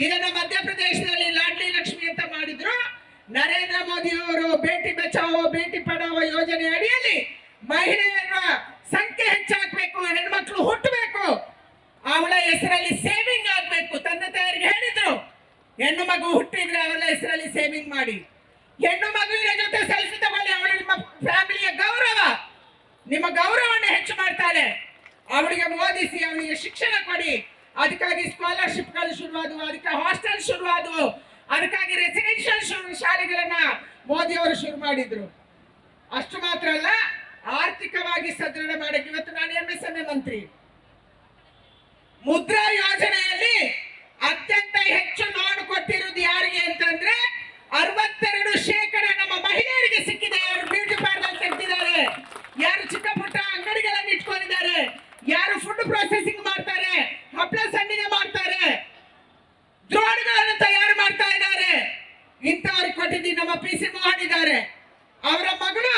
ಇದನ್ನ ಮಧ್ಯಪ್ರದೇಶದಲ್ಲಿ ಲಾಡ್ಲಿ ಲಕ್ಷ್ಮಿ ಅಂತ ಮಾಡಿದ್ರು. ನರೇಂದ್ರ ಮೋದಿ ಅವರು ಬೇಟಿ ಬಚಾವೋ ಬೇಟಿ ಪಢಾವೋ ಯೋಜನೆ ಅಡಿಯಲ್ಲಿ ಮಹಿಳೆಯರ ಸಂಖ್ಯೆ ಹೆಚ್ಚಾಗಬೇಕು, ಹೆಣ್ಮಕ್ಳು ಹುಟ್ಟಬೇಕು, ಅವಳ ಹೆಸರಲ್ಲಿ ಸೇವಿಂಗ್ ಆಗ್ಬೇಕು. ತಂದೆ ತಾಯರಿಗೆ ಹೇಳಿದ್ರು, ಹೆಣ್ಣು ಮಗು ಹುಟ್ಟಿದ್ರೆ ಅವಳ ಹೆಸರಲ್ಲಿ ಸೇವಿಂಗ್ ಮಾಡಿ, ಹೆಣ್ಣು ಮಗುವಿನ ಜೊತೆ ಸೆಲ್ಫಿ ತಗೊಳ್ಳಿ, ಅವಳು ನಿಮ್ಮ ಫ್ಯಾಮಿಲಿಯ ಗೌರವ, ನಿಮ್ಮ ಗೌರವವನ್ನು ಹೆಚ್ಚು ಮಾಡ್ತಾಳೆ. ಅವಳಿಗೆ ಓದಿಸಿ, ಅವಳಿಗೆ ಶಿಕ್ಷಣ ಕೊಡಿ. ಅದಕ್ಕಾಗಿ ಸ್ಕಾಲರ್ಶಿಪ್ಗಳು ಶುರುವಾದವು, ಅದಕ್ಕೆ ಹಾಸ್ಟೆಲ್ ಶುರುವಾದವು, ಅದಕ್ಕಾಗಿ ರೆಸಿಡೆನ್ಷಿಯಲ್ ಶಾಲೆಗಳನ್ನ ಮೋದಿ ಅವರು ಶುರು ಮಾಡಿದ್ರು. ಅಷ್ಟು ಮಾತ್ರ ಅಲ್ಲ, ಆರ್ಥಿಕವಾಗಿ ಸದೃಢ ಮಾಡಕ್ಕೆ ಇವತ್ತು ನಾನು MSME ಮಂತ್ರಿ. ಮುದ್ರಾ ಯೋಜನೆಯಲ್ಲಿ ಅತ್ಯಂತ ಹೆಚ್ಚು ಲೋನ್ ಕೊಟ್ಟಿರುವುದು ಯಾರಿಗೆ ಅಂತಂದ್ರೆ 62% ನಮ್ಮ ಮಹಿಳೆಯರಿಗೆ ಸಿಕ್ಕಿದೆ. ಯಾರು ಬ್ಯೂಟಿ ಪಾರ್ಲರ್ ತೆಗೆದಿದ್ದಾರೆ, ಯಾರು ಚಿಕ್ಕ ಪುಟ್ಟ ಅಂಗಡಿಗಳನ್ನು ಇಟ್ಕೊಂಡಿದ್ದಾರೆ, ಯಾರು ಫುಡ್ ಪ್ರೊಸೆಸಿಂಗ್ ಮಾಡ್ತಾರೆ, ಹಪ್ಪಳ ಸಂಡಿಗೆ ಮಾಡ್ತಾರೆ, ದ್ರೋಣಗಳನ್ನು ತಯಾರು ಮಾಡ್ತಾ ಇದ್ದಾರೆ, ಇಂಥವ್ರಿಗೆ ಕೊಟ್ಟಿದ್ದೀವಿ. ನಮ್ಮ PC ಮೋಹನ್ ಇದ್ದಾರೆ, ಅವರ ಮಗಳು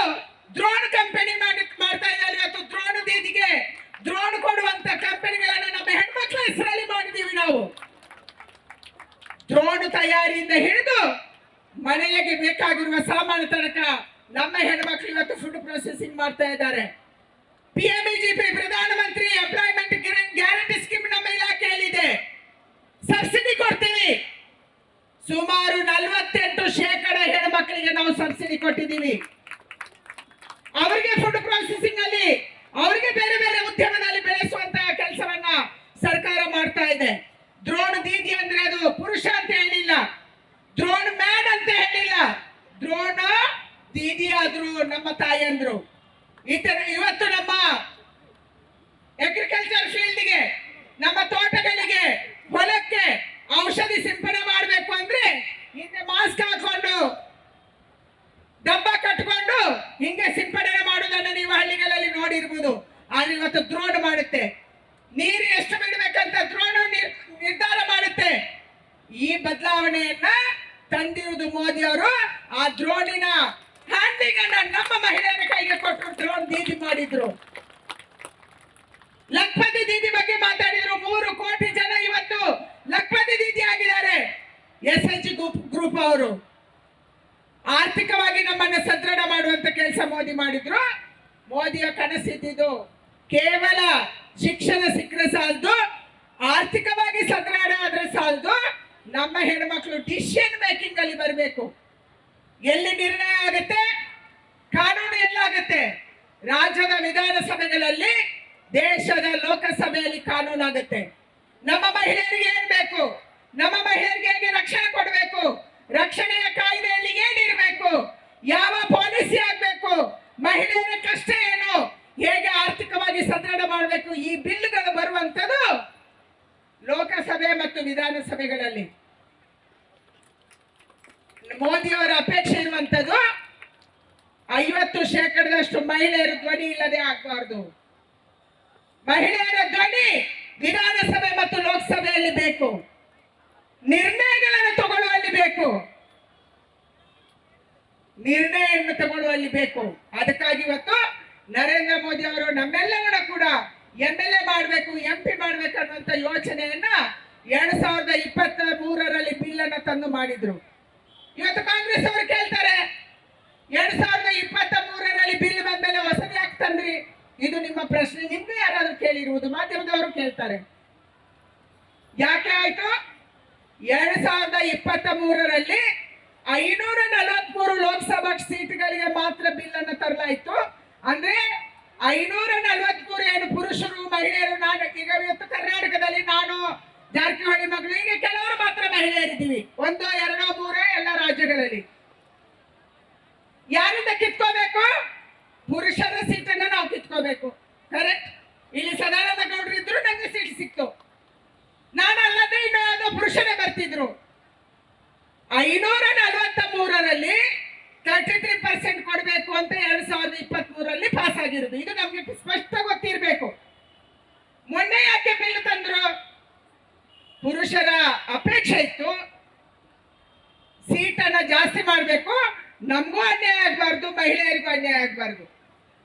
ದ್ರೋಣ ಕಂಪನಿ ಮಾಡ್ತಾ ಇದ್ದಾರೆ. ಇವತ್ತು ದ್ರೋಣ ದೀದಿಗೆ ದ್ರೋಣ ಕೊಡುವಂತ ಕಂಪನಿಗಳನ್ನ ನಮ್ಮ ಹೆಣ್ಮಕ್ಳ ಹೆಸರಲ್ಲಿ ಮಾಡಿದೀವಿ ನಾವು. ದ್ರೋಣ ತಯಾರಿಯಿಂದ ಹಿಡಿದು ಮನೆಗೆ ಬೇಕಾಗಿರುವ ಸಾಮಾನು ತನಕ ನಮ್ಮ ಹೆಣ್ಮಕ್ಳು ಇವತ್ತು ಫುಡ್ ಪ್ರೊಸೆಸಿಂಗ್ ಮಾಡ್ತಾ ಇದ್ದಾರೆ. PMEGP ಪ್ರಧಾನಮಂತ್ರಿ ಎಂಪ್ಲಾಯ್ಮೆಂಟ್ ಗ್ಯಾರಂಟಿ ಸ್ಕೀಮ್ ನಮ್ಮ ಇಲಾಖೆಯಲ್ಲಿದೆ. ಸಬ್ಸಿಡಿ ಕೊಡ್ತೀವಿ. ಸುಮಾರು 48% ಹೆಣ್ಮಕ್ಳಿಗೆ ನಾವು ಸಬ್ಸಿಡಿ ಕೊಟ್ಟಿದ್ದೀವಿ. ಅವರಿಗೆ ಫುಡ್ ಪ್ರೊಸೆಸಿಂಗ್ ಅಲ್ಲಿ, ಅವರಿಗೆ ಬೇರೆ ಬೇರೆ ಉದ್ಯಮದಲ್ಲಿ ಬೆಳೆಸುವಂತಹ ಕೆಲಸವನ್ನ ಸರ್ಕಾರ ಮಾಡ್ತಾ ಇದೆ. ದ್ರೋಣ ದೀದಿ ಅಂದ್ರೆ ಅದು ಪುರುಷ ಅಂತ ಹೇಳಿಲ್ಲ, ದ್ರೋಣ ಮ್ಯಾನ್ ಅಂತ ಹೇಳಿಲ್ಲ, ದ್ರೋಣ ದೀದಿ ಆದ್ರು ನಮ್ಮ ತಾಯಂದ್ರು. ಇವತ್ತು ನಮ್ಮ ಅಗ್ರಿಕಲ್ಚರ್ ಫೀಲ್ಡ್ಗೆ, ನಮ್ಮ ತೋಟಗಳಿಗೆ, ಹೊಲಕ್ಕೆ ಔಷಧಿ ಸಿಂಪಡಣೆ ಮಾಡಬೇಕು ಅಂದ್ರೆ ಹಿಂದೆ ಮಾಸ್ಕ್ ಹಾಕೊಂಡು ಡಬ್ಬ ಕಟ್ಕೊಂಡು ಹಿಂಗೆ ಸಿಂಪಡಣೆ ಮಾಡುವುದನ್ನು ನೀವು ಹಳ್ಳಿಗಳಲ್ಲಿ ನೋಡಿರ್ಬೋದು. ಆದ್ರೆ ಇವತ್ತು ದ್ರೋಣ ಮಾಡುತ್ತೆ. ನೀರು ಎಷ್ಟು ಬಿಡಬೇಕಂತ ದ್ರೋಣ ನಿರ್ಧಾರ ಮಾಡುತ್ತೆ. ಈ ಬದಲಾವಣೆಯನ್ನ ತಂದಿರುವುದು ಮೋದಿ ಅವರು. ಆ ದ್ರೋಣಿನ ಹ್ಯಾಂಡಿಂಗ್ ಅನ್ನ ನಮ್ಮ ಮಹಿಳೆಯರ ಕೈಗೆ ಕೊಟ್ಟು ದ್ರೋಣ ದೀದಿ ಮಾಡಿದ್ರು. ಲಖಪತಿ ದೀದಿ ಬಗ್ಗೆ ಮಾತಾಡಿದ್ರು. 3 ಕೋಟಿ ಜನ ಇವತ್ತು ಲಖಪತಿ ದೀದಿ ಆಗಿದ್ದಾರೆ. SHG ಗ್ರೂಪ್ ಅವರು ಆರ್ಥಿಕವಾಗಿ ನಮ್ಮನ್ನ ಸದೃಢ ಮಾಡುವಂತ ಕೆಲಸ ಮೋದಿ ಮಾಡಿದ್ರು. ಮೋದಿಯ ಕನಸಿದ್ದು ಕೇವಲ ಶಿಕ್ಷಣ ಸಿಕ್ಕರೆ ಸಾಲದು, ಆರ್ಥಿಕವಾಗಿ ಸದೃಢ ಆದ್ರೆ ಸಾಲದು, ನಮ್ಮ ಹೆಣ್ಮಕ್ಳು ಡಿಸಿಷನ್ ಮೇಕಿಂಗ್ ಅಲ್ಲಿ ಬರಬೇಕು. ಎಲ್ಲಿ ನಿರ್ಣಯ ಆಗುತ್ತೆ, ಕಾನೂನು ಎಲ್ಲಾಗುತ್ತೆ. ರಾಜ್ಯದ ವಿಧಾನಸಭೆಗಳಲ್ಲಿ, ದೇಶದ ಲೋಕಸಭೆಯಲ್ಲಿ ಕಾನೂನು ಆಗುತ್ತೆ. ನಮ್ಮ ಮಹಿಳೆಯರಿಗೆ ಏನ್ ಬೇಕು, ನಮ್ಮ ಮಹಿಳೆಯರಿಗೆ ಹೇಗೆ ರಕ್ಷಣೆ ಕೊಡಬೇಕು, ರಕ್ಷಣೆಯ ಕಾಯ್ದೆಯಲ್ಲಿ ಏನಿರಬೇಕು, ಯಾವ ಪಾಲಿಸಿ ಆಗ್ಬೇಕು, ಮಹಿಳೆಯರ ಕಷ್ಟ ಏನು, ಹೇಗೆ ಆರ್ಥಿಕವಾಗಿ ಸದೃಢ ಮಾಡಬೇಕು, ಈ ಬಿಲ್ಗಳು ಬರುವಂತದ್ದು ಲೋಕಸಭೆ ಮತ್ತು ವಿಧಾನಸಭೆಗಳಲ್ಲಿ. ಮೋದಿಯವರ ಅಪೇಕ್ಷೆ ಇರುವಂತದ್ದು 50% ಮಹಿಳೆಯರ ಧ್ವನಿ ಇಲ್ಲದೆ ಆಗಬಾರ್ದು. ಮಹಿಳೆಯರ ಧ್ವನಿ ವಿಧಾನಸಭೆ ಮತ್ತು ಲೋಕಸಭೆಯಲ್ಲಿ ಬೇಕು, ನಿರ್ಣಯಗಳನ್ನು ತಗೊಳ್ಳುವಲ್ಲಿ ಬೇಕು, ನಿರ್ಣಯವನ್ನು ತಗೊಳ್ಳುವಲ್ಲಿ ಬೇಕು. ಅದಕ್ಕಾಗಿ ಇವತ್ತು ನರೇಂದ್ರ ಮೋದಿ ಅವರು ನಮ್ಮೆಲ್ಲರ ಕೂಡ MLA ಮಾಡಬೇಕು, MP ಮಾಡಬೇಕು ಅನ್ನುವಂತ ಯೋಚನೆಯನ್ನ 2023ರಲ್ಲಿ ಬಿಲ್ ಅನ್ನ ತಂದು ಮಾಡಿದ್ರು. ಇವತ್ತು ಕಾಂಗ್ರೆಸ್ ಅವರು ಕೇಳ್ತಾರೆ, 2023ರಲ್ಲಿ ಬಿಲ್ ಬಂದ್ಮೇಲೆ ಹೊಸದು ಯಾಕೆ ತಂದ್ರಿ? ಇದು ನಿಮ್ಮ ಪ್ರಶ್ನೆ. ನಿಮ್ಗೆ ಯಾರಾದ್ರೂ ಕೇಳಿರುವುದು? ಮಾಧ್ಯಮದವರು ಕೇಳ್ತಾರೆ. ಯಾಕೆ ಆಯ್ತು? 2023ರಲ್ಲಿ 543 ಲೋಕಸಭಾ ಸೀಟ್ಗಳಿಗೆ ಮಾತ್ರ ಬಿಲ್ ಅನ್ನು ತರಲಾಯಿತು. ಅಂದ್ರೆ 543 ಏನು ಪುರುಷರು ಮಹಿಳೆಯರು, ನಾನು ಈಗ ಇವತ್ತು ಕರ್ನಾಟಕದಲ್ಲಿ ನಾನು ಜಾರಕಿಹೊಳಿ ಮಗಳು, ಹೀಗೆ ಕೆಲವರು ಮಾತ್ರ ಮಹಿಳೆಯರಿದ್ದೀವಿ. 1, 2, 3 ಎಲ್ಲ ರಾಜ್ಯಗಳಲ್ಲಿ. ಯಾರಿಂದ ಕಿತ್ಕೋಬೇಕು? ಪುರುಷರ ಸೀಟನ್ನು ನಾವು ಕಿತ್ಕೋಬೇಕು. ಕರೆಕ್ಟ್. ಇಲ್ಲಿ ಸದಾನಂದ ಗೌಡರು ಇದ್ರು, ನಂಗೆ ಸೀಟ್ ಸಿಕ್ತು. ನಾನು ಅಲ್ಲದೆ ಇನ್ನು ಯಾವುದೋ ಪುರುಷರೇ ಬರ್ತಿದ್ರು. 543ರಲ್ಲಿ 33% ಕೊಡಬೇಕು ಅಂತ 2023ರಲ್ಲಿ ಪಾಸ್ ಆಗಿರೋದು. ಇದು ನಮ್ಗೆ ಸ್ಪಷ್ಟ ಗೊತ್ತಿರಬೇಕು. ಮೊನ್ನೆ ಯಾಕೆ ಬಿಲ್ ತಂದ್ರು? ಪುರುಷರ ಅಪೇಕ್ಷೆ ಇತ್ತು, ಸೀಟನ್ನ ಜಾಸ್ತಿ ಮಾಡಬೇಕು, ನಮಗೂ ಅನ್ಯಾಯ ಆಗಬಾರ್ದು, ಮಹಿಳೆಯರಿಗೂ ಅನ್ಯಾಯ ಆಗಬಾರ್ದು.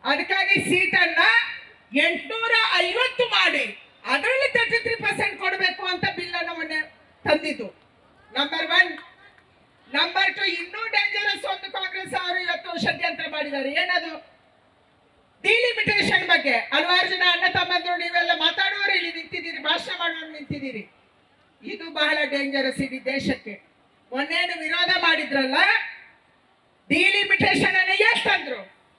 ಅದಕ್ಕಾಗಿ ಸೀಟನ್ನ 850 ಮಾಡಿ ಅದರಲ್ಲಿ 33% ಕೊಡಬೇಕು ಅಂತ ಬಿಲ್ ಅನ್ನು ಮೊನ್ನೆ ತಂದಿದ್ದು. ಬಗ್ಗೆ ಹಲವಾರು ಜನ ಅಣ್ಣ ತಮ್ಮಂದ್ರು ನೀವೆಲ್ಲ ಮಾತಾಡುವವರು ಇಲ್ಲಿ ನಿಂತಿದ್ದೀರಿ, ಭಾಷಣ ಮಾಡುವವರು ನಿಂತಿದ್ದೀರಿ. ಇದು ಬಹಳ ಡೇಂಜರಸ್ ಇಡೀ ದೇಶಕ್ಕೆ. ಮೊನ್ನೇನು ವಿರೋಧ ಮಾಡಿದ್ರಲ್ಲ, ಡಿಲಿಮಿಟೇಷನ್ ಅನ್ನು ಎಷ್ಟು ತಂದ್ರು?